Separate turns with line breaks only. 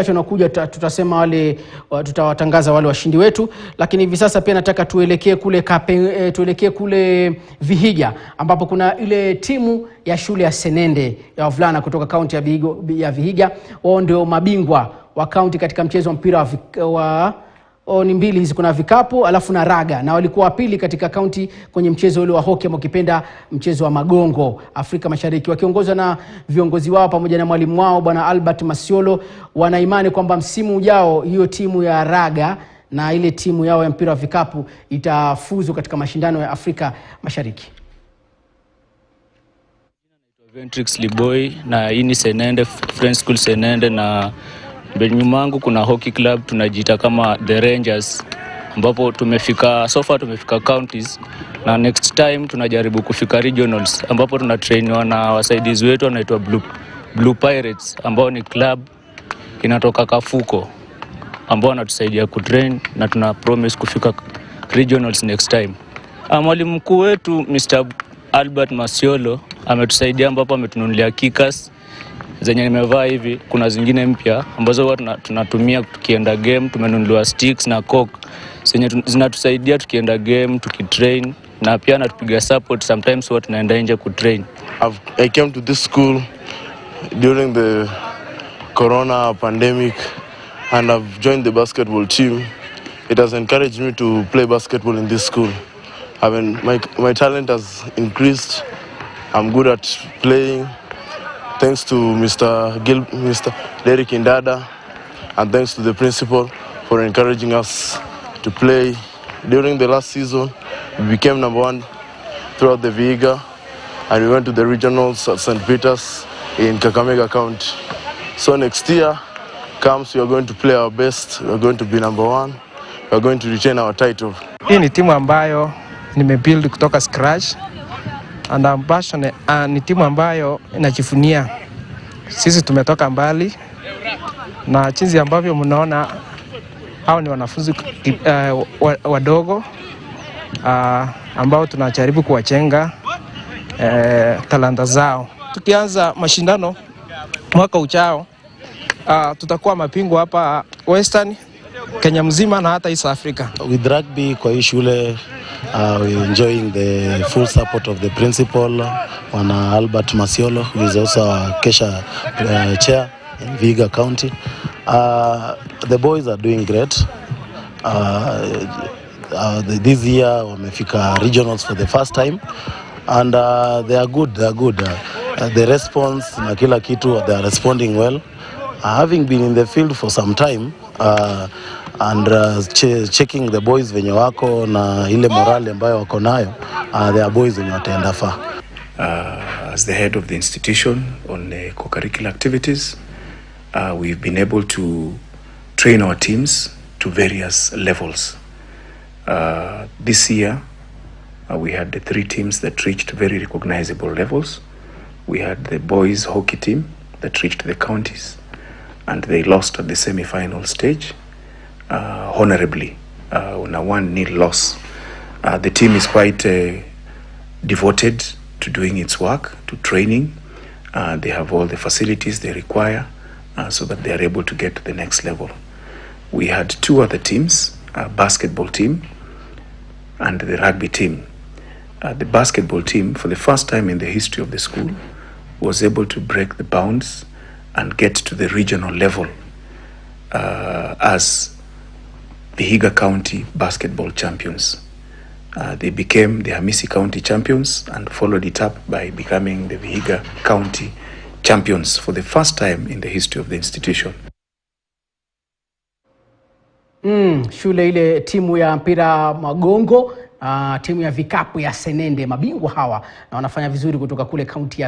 Tunakuja tutasema wale tutawatangaza wale washindi wetu, lakini hivi sasa pia nataka tuelekee kule Vihiga ambapo kuna ile timu ya shule ya Senende ya wavulana kutoka kaunti ya Vihiga. Wao ndio mabingwa wa kaunti katika mchezo wa mpira ni mbili hizi, kuna vikapu alafu na raga, na walikuwa wa pili katika kaunti kwenye mchezo ule wa hockey ambao kipenda mchezo wa magongo Afrika Mashariki, wakiongozwa na viongozi wao pamoja na mwalimu wao bwana Albert Masiolo. Wana imani kwamba msimu ujao hiyo timu ya raga na ile timu yao ya mpira wa vikapu itafuzu katika mashindano ya Afrika Mashariki.
Ventrix Liboy na hii ni Senende Friends School Senende, na nyuma yangu kuna hockey club tunajiita kama The Rangers, ambapo tumefika counties, na next time tunajaribu kufika regionals, ambapo tunatrainiwa na wasaidizi wetu wanaitwa Blue Pirates, ambao ni club inatoka Kafuko, ambao wanatusaidia kutrain na tuna promise kufika regionals next time. Mwalimu mkuu wetu Mr. Albert Masiolo ametusaidia, ambapo ametununulia kickers zenye nimevaa hivi. Kuna zingine mpya ambazo huwa tunatumia tukienda game. Tumenunuliwa sticks na coke zenye zinatusaidia tukienda game, tukitrain, na pia natupiga support sometimes huwa tunaenda nje kutrain.
I came to this school during the corona pandemic and I've joined the basketball team. It has encouraged me to play basketball in this school. My talent has increased. I'm good at playing. Thanks to Mr. Derek Indada, and thanks to the principal for encouraging us to play. During the last season, we became number 1 throughout the Vihiga, and we went to the regionals at St. Peter's in Kakamega County. So next year comes, we are going to play our best. We are going to be number 1. We are going to retain our title.
Hii ni timu ambayo nimebuild kutoka scratch, and I'm passionate. Ni timu ambayo inajifunia. Sisi tumetoka mbali, na jinsi ambavyo mnaona hao ni wanafunzi wadogo ambao tunajaribu kuwachenga talanta zao. Tukianza mashindano mwaka ujao, tutakuwa mabingwa hapa Western Kenya mzima na hata East Africa.
With rugby kwa hii shule, we enjoying the full support of the principal, Albert Masiolo, who is also a Kesha chair in Vihiga County. The boys are doing great. This year wamefika regionals for the first time, and they are good. The response na kila kitu, they are responding well. Having been in the field for some time, and checking the boys venye wako na ile morale ambayo wako nayo, they are boys wenye wataenda far.
As the head of the institution on the co-curricular activities, we've been able to train our teams to various levels. This year, we had the 3 teams that reached very recognizable levels. We had the boys hockey team that reached the counties, and they lost at the semi-final stage honorably on a 1-0 loss. The team is quite devoted to doing its work, to training. They have all the facilities they require so that they are able to get to the next level. We had 2 other teams, a basketball team and the rugby team. The basketball team, for the first time in the history of the school, was able to break the bounds and get to the regional level as Vihiga County basketball champions. They became the Hamisi County champions and followed it up by becoming the Vihiga County champions for the first time in the history of the institution.
Shule ile timu ya mpira magongo, timu ya vikapu ya Senende, mabingwa hawa, na wanafanya vizuri kutoka kule kaunti ya